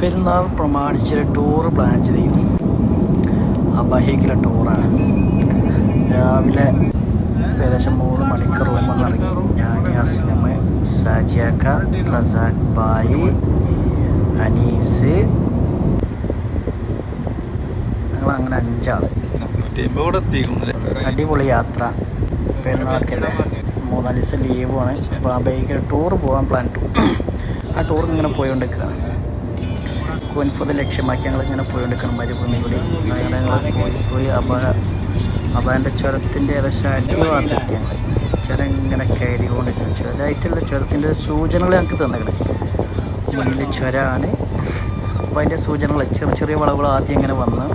പെരുന്നാൾ പ്രമാണിച്ചൊരു tour plan ചെയ്തിരുന്നു. അബഹയ്ക്കുള്ള ടൂറാണ്. രാവിലെ ഏകദേശം 3 മണിക്ക് റൂമിൽ നിന്ന് ഇറങ്ങി. ഞാൻ, അസ്ലം, സാജിയാക്ക, റസാഖ് ബായി, അനീസ്, ഞങ്ങളങ്ങനെ 5 ആൾ. അടിപൊളി യാത്ര. പെരുന്നാൾക്കല്ലേ, 3-4 ദിവസം ലീവാണ്. അപ്പോൾ അബഹയ്ക്ക് ടൂർ പോകാൻ പ്ലാൻ ഇട്ടു. ആ ടൂർ ഇങ്ങനെ പോയിക്കൊണ്ടിരിക്കുകയാണ്. കുൻഫത് ലക്ഷ്യമാക്കി ഞങ്ങളിങ്ങനെ പോയിക്കൊണ്ടിരിക്കണം. മരുഭൂമി കൂടി ഞങ്ങൾ പോയി അബാൻ്റെ ചുരത്തിൻ്റെ ഏകദേശം അടിഭാഗത്തെത്തി. ഞങ്ങൾ ചുരം ഇങ്ങനെ കയറിക്കൊണ്ടിരിക്കണം. ചുരമായിട്ടുള്ള ചുരത്തിൻ്റെ സൂചനകൾ ഞങ്ങൾക്ക് തന്നിക്കണം. മുന്നിൽ ചുരമാണ്. അപ്പോൾ അതിൻ്റെ സൂചനകൾ ചെറിയ ചെറിയ വളവുകൾ ആദ്യം ഇങ്ങനെ വന്ന്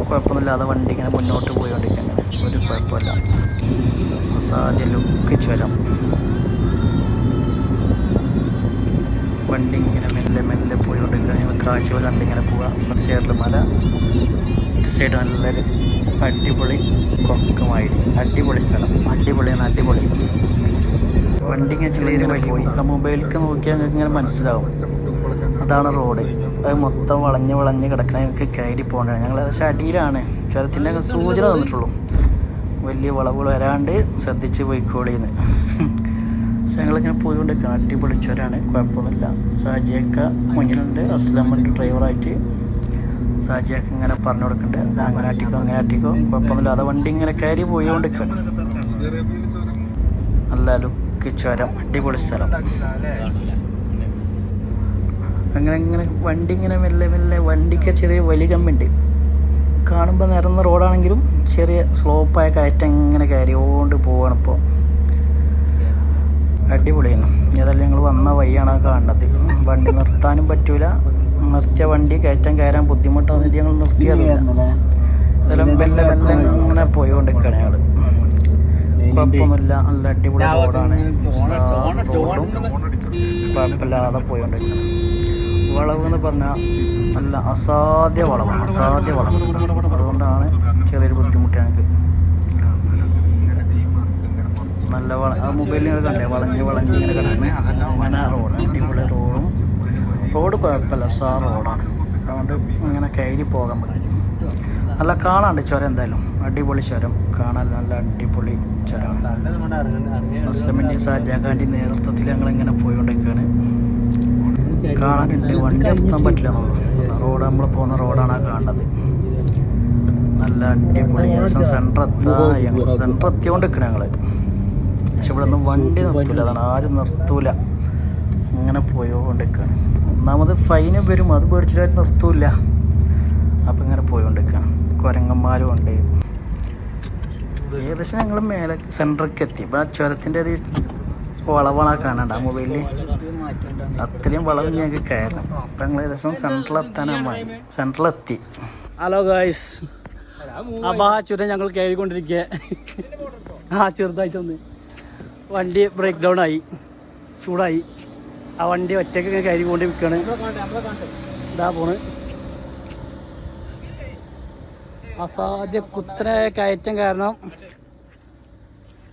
കുഴപ്പമൊന്നുമില്ലാതെ വണ്ടി ഇങ്ങനെ മുന്നോട്ട് പോയിക്കൊണ്ടിരിക്കുകയാണ്. ഒരു കുഴപ്പമില്ല. അസാധ്യ ലുക്ക് ചുരം. വണ്ടി ഇങ്ങനെ മെല്ലെ മെല്ലെ പോയിക്കൊണ്ടിരിക്കുകയാണ്. ഞങ്ങൾ കാഴ്ചകൾ കണ്ടിങ്ങനെ പോവുക. ഒരു സൈഡിൽ മല, ഒരു സൈഡ് നല്ലൊരു അടിപൊളി കൊക്കമായി. അടിപൊളി സ്ഥലം. അടിപൊളി. വണ്ടി ഇങ്ങനെ ചെറിയ പോയി. ആ മൊബൈലിലേക്ക് നോക്കിയാൽ ഞങ്ങൾക്ക് ഇങ്ങനെ മനസ്സിലാവും അതാണ് റോഡ്. അത് മൊത്തം വളഞ്ഞ് കിടക്കണ ഞങ്ങൾക്ക് കയറി പോകേണ്ടതാണ്. ഞങ്ങൾ ഏകദേശം അടിയിലാണ്. ചുരത്തിൻ്റെ സൂചന തന്നിട്ടുള്ളൂ. വലിയ വളവുകൾ വരാണ്ട് ശ്രദ്ധിച്ച് പോയിക്കോളിന്ന്. പക്ഷെ ഞങ്ങളിങ്ങനെ പോയിക്കൊണ്ടിരിക്കണം. അടിപൊളി ചുരമാണ്, കുഴപ്പമൊന്നുമില്ല. സാജിയൊക്കെ മുന്നിലുണ്ട്, അസ്ലമുണ്ട് ഡ്രൈവറായിട്ട്. സാജിയൊക്കെ ഇങ്ങനെ പറഞ്ഞു കൊടുക്കുന്നുണ്ട്, അങ്ങനെ ആട്ടിക്കോ കുഴപ്പമൊന്നുമില്ല. അത് വണ്ടി ഇങ്ങനെ കയറി പോയിക്കൊണ്ടിരിക്കണം. നല്ല ലുക്ക് ചുരം, അടിപൊളി സ്ഥലം. അങ്ങനെ വണ്ടി ഇങ്ങനെ മെല്ലെ വണ്ടിക്ക് ചെറിയ വലിയ കമ്പിണ്ട്. കാണുമ്പോൾ നിരന്ന റോഡാണെങ്കിലും ചെറിയ സ്ലോപ്പായ കയറ്റം ഇങ്ങനെ കയറിയോണ്ട് പോവാണ്. ഇപ്പോൾ അടിപൊളിയാണ്. ഏതായാലും ഞങ്ങൾ വന്ന വഴിയാണ് കാണുന്നത്. വണ്ടി നിർത്താനും പറ്റൂല. നിർത്തിയ വണ്ടി കയറാൻ ബുദ്ധിമുട്ടാവുന്നത് ഞങ്ങൾ നിർത്തിയതുമില്ല. ഏതായാലും മെല്ലെ ഇങ്ങനെ പോയിക്കൊണ്ടിരിക്കുകയാണ് ഞങ്ങൾ. കുഴപ്പമൊന്നുമില്ല. നല്ല അടിപൊളി റോഡാണ്. റോഡും കുഴപ്പമില്ലാതെ പോയിക്കൊണ്ടിരിക്കണം. വളവ് എന്ന് പറഞ്ഞാൽ നല്ല അസാധ്യ വളവാണ്. അതുകൊണ്ടാണ് ചെറിയൊരു ബുദ്ധിമുട്ട് ഞങ്ങൾക്ക്. നല്ല ആ മൊബൈലിൽ നിങ്ങൾ കണ്ടേ വളഞ്ഞ് ഇങ്ങനെ കിടക്കണേ. അങ്ങനെ റോഡ്, അടിപൊളി റോഡ് കുഴപ്പമില്ല. റോഡാണ്. അതുകൊണ്ട് ഇങ്ങനെ കയറി പോകാൻ പറ്റും. നല്ല കാണാണ്ട് ചുരം. എന്തായാലും അടിപൊളി ചുരം കാണാൻ. നല്ല അടിപൊളി ചുരമാണ്. മുസ്ലിമിൻ്റെയും സാജാഖാൻ്റെയും നേതൃത്വത്തിൽ ഞങ്ങളിങ്ങനെ പോയിക്കൊണ്ടിരിക്കുകയാണ്. കാണാനുണ്ട്. വണ്ടി എത്താൻ പറ്റില്ല എന്നുള്ളൂ. റോഡ് നമ്മൾ പോകുന്ന റോഡാണ് ആ കാണുന്നത്. നല്ല അടിപൊളി. സെൻറ്റർ എത്തിക്കൊണ്ടിരിക്കണം ഞങ്ങൾ. പക്ഷെ ഇവിടെ ഒന്നും വണ്ടി നിർത്തൂല. അതാണ്, ആരും നിർത്തൂല. ഇങ്ങനെ പോയിക്കൊണ്ടിരിക്കുകയാണ്. ഒന്നാമത് ഫൈന് വരും, അത് പേടിച്ചിട്ട് ആരും നിർത്തൂല. അപ്പം ഇങ്ങനെ പോയിക്കൊണ്ടിരിക്കുകയാണ്. കുരങ്ങന്മാരും ഉണ്ട്. ഏകദേശം ഞങ്ങൾ മേലെ സെൻറ്ററിലേക്ക് എത്തി. ഇപ്പം ആ ചുരത്തിൻ്റെ അത് വളവാണ് കാണണ്ട ആ മൊബൈലിൽ. അത്രയും വളവ് ഞങ്ങൾക്ക് കയറണം. അപ്പം ഞങ്ങൾ ഏകദേശം സെൻറ്ററിലെത്തി. ഹലോ ഗായ്സ്, അബാ ചുരം ഞങ്ങൾ കയറിക്കൊണ്ടിരിക്കുക. ചെറുതായിട്ടൊന്ന് വണ്ടി ബ്രേക്ക് ഡൗൺ ആയി, ചൂടായി. ആ വണ്ടി ഒറ്റയ്ക്ക് ഇങ്ങനെ കയറിക്കൊണ്ട് നിൽക്കുകയാണ്. ഇതാ പോണ്. അസാധ്യ കുത്തന കയറ്റം കാരണം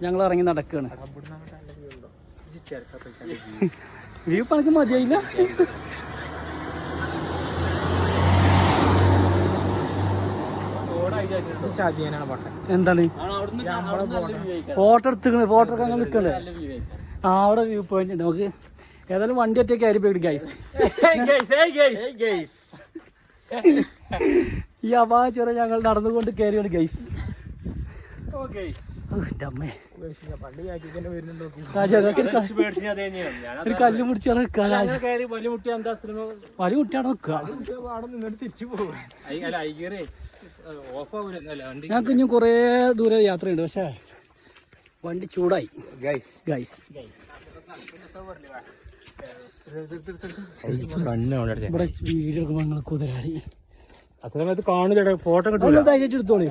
ഞങ്ങൾ ഇറങ്ങി നടക്കുകയാണ്. വ്യൂ പണിക്ക് മതിയായില്ല. എന്താണ് ഫോട്ടോ എടുത്തിക്കണേ? ഫോട്ടോ എടുക്കാൻ നിൽക്കണേ. അവിടെ വ്യൂ പോയിന്റ് ഉണ്ട്. നമുക്ക് ഏതായാലും വണ്ടി ഒറ്റ കയറി പോയി ഗൈസ്. ഈ അപാചുരം ഞങ്ങൾ നടന്നുകൊണ്ട് കയറിയാണ് ഗൈസ്. ഒരു കല്ല് മുടിച്ചാണ് വലിമുട്ടിയാണ് നിൽക്കുക. ഞങ്ങൾക്ക് ഇനി കുറേ ദൂരെ യാത്രയുണ്ട്. പക്ഷേ വണ്ടി ചൂടായി ഗൈസ്. ഇവിടെ വീഡിയോ എടുക്കുമ്പോൾ ഞങ്ങൾ കുതിരാടി അത്രമേത്ത് കാണില്ല. ഫോട്ടോ കിട്ടും. ധൈര്യമായിട്ട് എടുത്തോളി.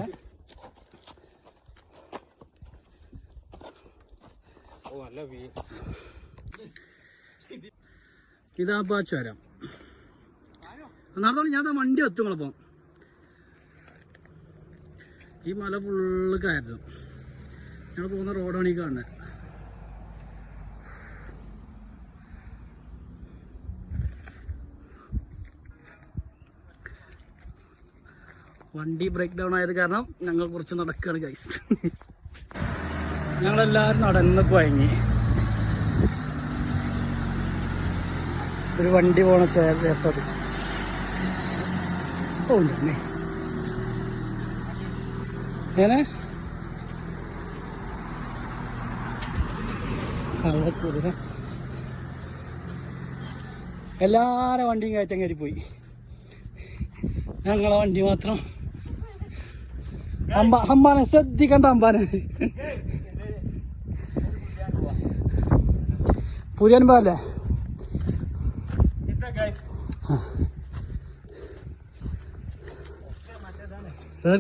ഇതാപ്പാ ചുരം. നടന്നോളൂ. ഞാൻ വണ്ടി എത്തുങ്ങളപ്പം. ഈ മല ഫുള്ള് കയറും. ഞങ്ങൾ പോകുന്ന റോഡാണ് ഈ കാണുന്നത്. വണ്ടി ബ്രേക്ക് ഡൗൺ ആയത് കാരണം ഞങ്ങൾ കുറച്ച് നടക്കുകയാണ് ഗൈസ്. ഞങ്ങളെല്ലാവരും നടന്ന് കുഴങ്ങി. ഒരു വണ്ടി പോണ രസം. ഓ തന്നെ ഏനെ എല്ലാവരും വണ്ടിയും കയറ്റം കയറി പോയി. ഞങ്ങളെ വണ്ടി മാത്രം അമ്പാനെ ശ്രദ്ധിക്കണ്ട. അമ്പാനെ പുരിയാൻ പാടില്ലേ?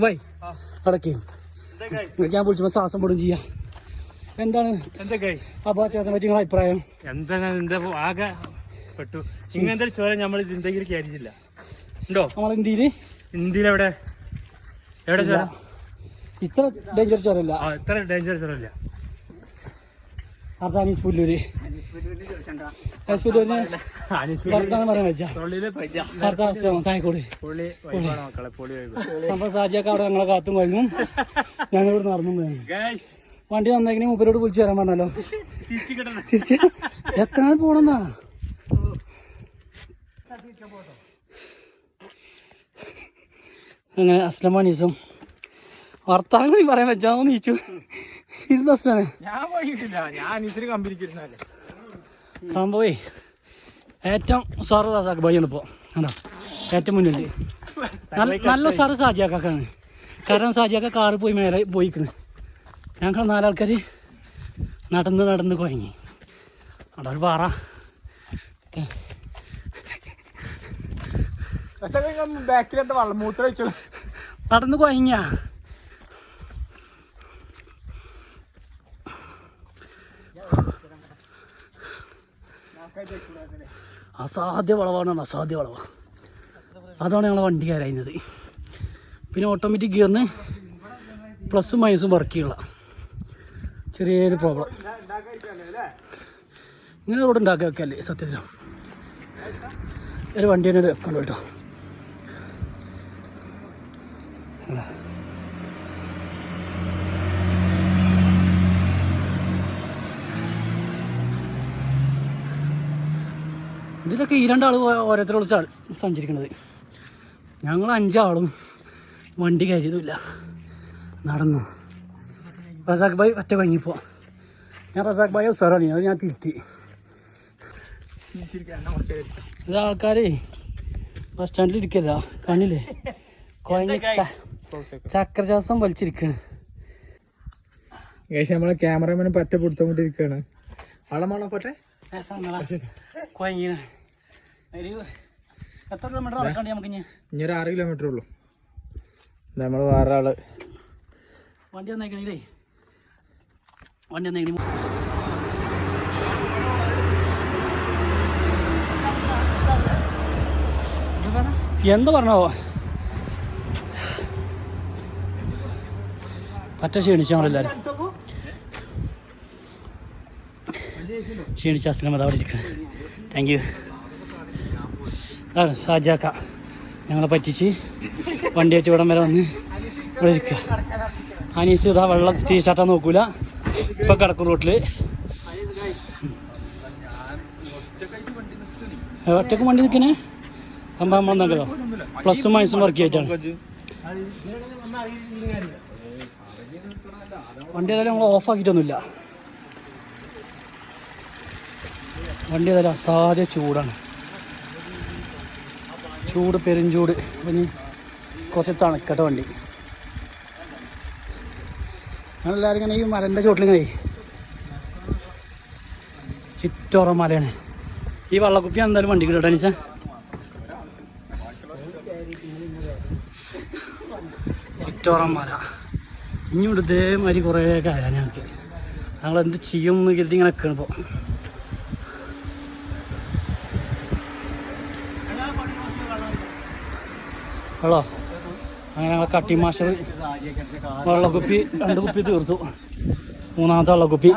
ഭായി അടക്കി ഞാൻ വിളിച്ചപ്പോ ശ്വാസം പോടും ചെയ്യാം. എന്താണ് അപകടത്തെ പറ്റി നിങ്ങളെ അഭിപ്രായം? എന്താണ് ആകെ പെട്ടു. ഇങ്ങനത്തെ ചോര നമ്മൾ ജിന്ദഗിയിൽ കയറിയില്ല. ഉണ്ടോ നമ്മളെ ഇന്ത്യയിൽ എവിടെ ചോര ഇത്ര ഡേഞ്ചർ ചോരല്ല. ഇത്ര ഡേഞ്ചർ ചോരല്ല. അർദ്ദാനീസ് പുല്ലൂര് സാജിയൊക്കെ അവിടെ ഞങ്ങളെ കാത്തും കഴിഞ്ഞും ഞങ്ങളിവിടെ നടന്നും കഴിഞ്ഞു. വണ്ടി നന്നാക്കി മൂപ്പരോട് വിളിച്ചു തരാൻ പറഞ്ഞല്ലോ. തിരിച്ച് എത്താൻ പോണെന്നാ. അങ്ങനെ അസ്ലം അനീസും വർത്താനം കൂടി പറയാൻ വെച്ചാ നീച്ചു ഇരുന്ന് അസ്ലമേ സംഭവേ ഏറ്റവും ഉസാറ് റസാക്ക് ഭായിയാണ് ഇപ്പോൾ. അതാ ഏറ്റവും മുന്നിൽ നല്ല ഉസാറ് സാജിയാക്കാണ്. കാരണം സാജിയാക്ക കാറ് പോയി മേലെ പോയിക്കണ്. ഞങ്ങൾ 4 ആൾക്കാർ നടന്ന് കുഴങ്ങി. അവിടെ ഒരു പാറ നടന്ന് കുഴങ്ങിയ അസാധ്യ വളവാണ്. അസാധ്യ വളവാണ്. അതാണ് ഞങ്ങളെ വണ്ടി കയറുന്നത്. പിന്നെ ഓട്ടോമാറ്റിക് ഗിയറിന് പ്ലസും മൈനസും വർക്ക് ചെയ്യണം. ചെറിയൊരു പ്രോബ്ലം. ഇങ്ങനെ റോഡ് ഉണ്ടാക്കി വെക്കല്ലേ സത്യത്തിൽ. ഒരു വണ്ടി തന്നെ വെക്കണ്ടോ കേട്ടോ. ഇതിലൊക്കെ ഈ 2 ആൾ ഓരോരുത്തരോട് സഞ്ചരിക്കണത്. ഞങ്ങൾ 5 ആളും വണ്ടി കയറിയതുമില്ല, നടന്നു. റസാഖ് ഭായി ഒറ്റ കഴിഞ്ഞപ്പോൾ ഞാൻ റസാഖ് ഭായി ഉസാറാണ്. അത് ഞാൻ തിരുത്തി. ഇത് ആൾക്കാർ ബസ് സ്റ്റാൻഡിൽ ഇരിക്കല്ല, കണ്ണില്ലേ കുഴങ്ങി ചക്രശ്വാസം വലിച്ചിരിക്കണ്. നമ്മളെ ക്യാമറമാന് പറ്റ പിടുത്തോണ്ടിരിക്കാണ്. ആളമാണോ പോട്ടെ കുഴങ്ങിയാണ്. എത്ര കിലോമീറ്റർ നടക്കണ്ടേ നമുക്ക്? ഇനി ഒരു 6 കിലോമീറ്റർ ഉള്ളൂ. നമ്മൾ വേറെ ആള് വണ്ടി വന്നേക്കണേ. വണ്ടി വന്നേക്കണേ. എന്താ പറഞ്ഞോ പറ്റ ക്ഷീണിച്ചു. നമ്മളെല്ലാവരും ക്ഷീണിച്ച അസ്ലം അവിടെ ഇരിക്കണം. Thank you. അതാണ് ഷാജാക്ക ഞങ്ങളെ പറ്റിച്ച് വണ്ടിയായിട്ട് ഇവിടം വരെ വന്ന് ഇവിടെ ഇരിക്കുക. അനീസ് ഇതാ വെള്ളം ടീഷർട്ടാ നോക്കൂല, ഇപ്പം കിടക്കും റോട്ടിൽ. ഒറ്റക്ക് വണ്ടി നിൽക്കണേ സംഭവം നമ്മളെന്നോ പ്ലസും മൈനസും വർക്ക് ചെയ്തിട്ടാണ്. വണ്ടി ഏതായാലും നമ്മൾ ഓഫാക്കിയിട്ടൊന്നുമില്ല. വണ്ടി ഏതായാലും അസാധ്യ ചൂടാണ്. ചൂട് പെരുംചൂട്. പിന്നെ കുറച്ച് തണുക്കട്ടെ വണ്ടി. ഞങ്ങളെല്ലാവരും ഇങ്ങനെ ഈ മലൻ്റെ ചുവട്ടിലിങ്ങനെ ചുറ്റോറം മലയാണ്. ഈ വള്ളക്കുപ്പി എന്തായാലും വണ്ടി കിട്ടോ അനീസ? ചുറ്റോറം മല. ഇനിയും ഇതേമാതിരി കുറേ കാര്യം ഞങ്ങൾക്ക്. ഞങ്ങളെന്ത് ചെയ്യും എന്ന് കരുതി ഇങ്ങനെ നിൽക്കണം ഇപ്പോൾ. വെള്ളോ അങ്ങനെ ഞങ്ങൾ കട്ടി മാസ്റ്റർ വെള്ളക്കുപ്പി 2 കുപ്പി തീർത്തു. 3ാമത്തെ വെള്ളക്കുപ്പി